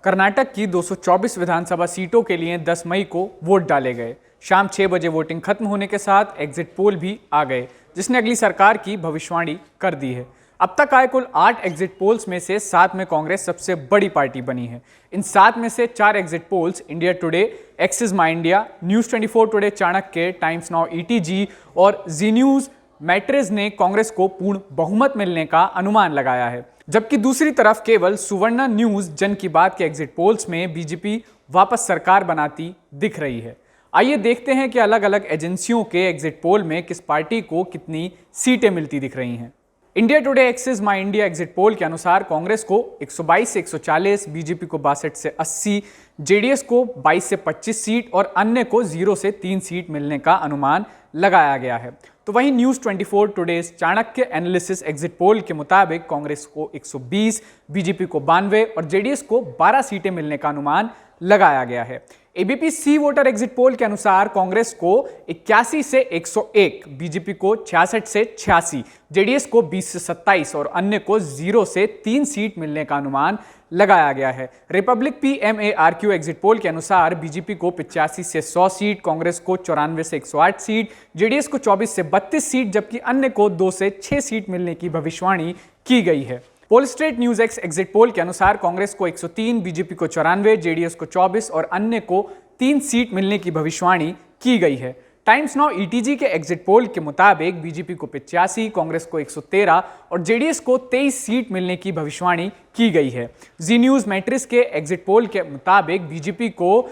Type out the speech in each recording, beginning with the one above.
कर्नाटक की 224 विधानसभा सीटों के लिए 10 मई को वोट डाले गए। शाम 6 बजे वोटिंग खत्म होने के साथ एग्जिट पोल भी आ गए, जिसने अगली सरकार की भविष्यवाणी कर दी है। अब तक आए कुल 8 एग्जिट पोल्स में से 7 में कांग्रेस सबसे बड़ी पार्टी बनी है। इन 7 में से 4 exit polls India today, axis माई India, news 24 today Chanakya, times now ETG और जी न्यूज मैट्रिज ने कांग्रेस को पूर्ण बहुमत मिलने का अनुमान लगाया है, जबकि दूसरी तरफ केवल सुवर्णा न्यूज जन की बात के एग्जिट पोल्स में बीजेपी वापस सरकार बनाती दिख रही है। आइए देखते हैं कि अलग अलग एजेंसियों के एग्जिट पोल में किस पार्टी को कितनी सीटें मिलती दिख रही हैं। इंडिया टुडे एक्सिस माई इंडिया एग्जिट पोल के अनुसार कांग्रेस को 122 से 140, बीजेपी को 62 से 80, जेडीएस को 22 से 25 सीट और अन्य को 0 से 3 सीट मिलने का अनुमान लगाया गया है। तो वहीं news 24 today Chanakya analysis exit poll के मुताबिक कांग्रेस को 120, बीजेपी को 92 और जेडीएस को 12 सीटें मिलने का अनुमान लगाया गया है। एबीपी सी वोटर एग्जिट पोल के अनुसार कांग्रेस को 81 से 101, बीजेपी को 66 से 86, जेडीएस को 20 से 27 और अन्य को 0 से 3 सीट मिलने का अनुमान लगाया गया है। रिपब्लिक पीएमएआरक्यू एग्जिट पोल के अनुसार बीजेपी को 85 से 100 सीट, कांग्रेस को 94 से 108 सीट, जेडीएस को 24 से 32 सीट, जबकि अन्य को 2 से 6 सीट मिलने की भविष्यवाणी की गई है। पोलस्ट्रेट न्यूज एक्स एग्जिट पोल के अनुसार कांग्रेस को 103, बीजेपी को 94, जेडीएस को 24 और अन्य को 3 सीट मिलने की भविष्यवाणी की गई है। टाइम्स नाउ ईटीजी के एग्जिट पोल के मुताबिक बीजेपी को 85, कांग्रेस को 113 और जेडीएस को 23 सीट मिलने की भविष्यवाणी की गई है। जी न्यूज मैट्रिस के एग्जिट पोल के मुताबिक बीजेपी को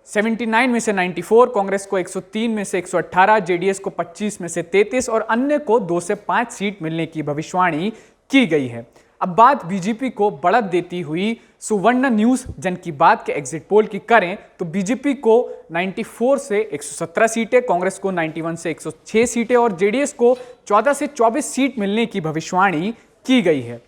79 में से 94, कांग्रेस को 103 में से 118, जेडीएस को 25 में से 33 और अन्य को 2 से 5 सीट मिलने की भविष्यवाणी की गई है। अब बात बीजेपी को बढ़त देती हुई सुवर्ण न्यूज जन की बात के एग्जिट पोल की करें तो बीजेपी को 94 से 117 सीटें, कांग्रेस को 91 से 106 सीटें और जेडीएस को 14 से 24 सीट मिलने की भविष्यवाणी की गई है।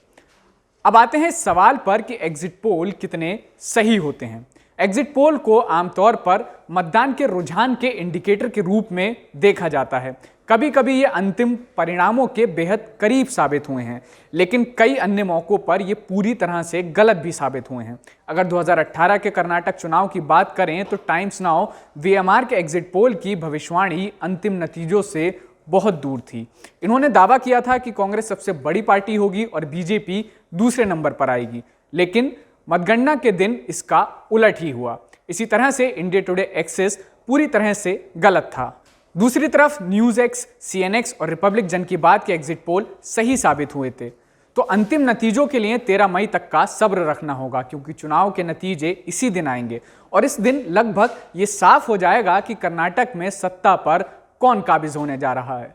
अब आते हैं इस सवाल पर कि एग्जिट पोल कितने सही होते हैं। एग्जिट पोल को आमतौर पर मतदान के रुझान के इंडिकेटर के रूप में देखा जाता है। कभी कभी ये अंतिम परिणामों के बेहद करीब साबित हुए हैं, लेकिन कई अन्य मौकों पर ये पूरी तरह से गलत भी साबित हुए हैं। अगर 2018 के कर्नाटक चुनाव की बात करें तो टाइम्स नाउ वीएमआर के एग्जिट पोल की भविष्यवाणी अंतिम नतीजों से बहुत दूर थी। इन्होंने दावा किया था कि कांग्रेस सबसे बड़ी पार्टी होगी और बीजेपी दूसरे नंबर पर आएगी, लेकिन मतगणना के दिन इसका उलट ही हुआ। इसी तरह से इंडिया टुडे एक्सिस पूरी तरह से गलत था। दूसरी तरफ न्यूज एक्स, सीएनएक्स और रिपब्लिक जन की बात के एग्जिट पोल सही साबित हुए थे। तो अंतिम नतीजों के लिए 13 मई तक का सब्र रखना होगा, क्योंकि चुनाव के नतीजे इसी दिन आएंगे और इस दिन लगभग ये साफ हो जाएगा कि कर्नाटक में सत्ता पर कौन काबिज होने जा रहा है।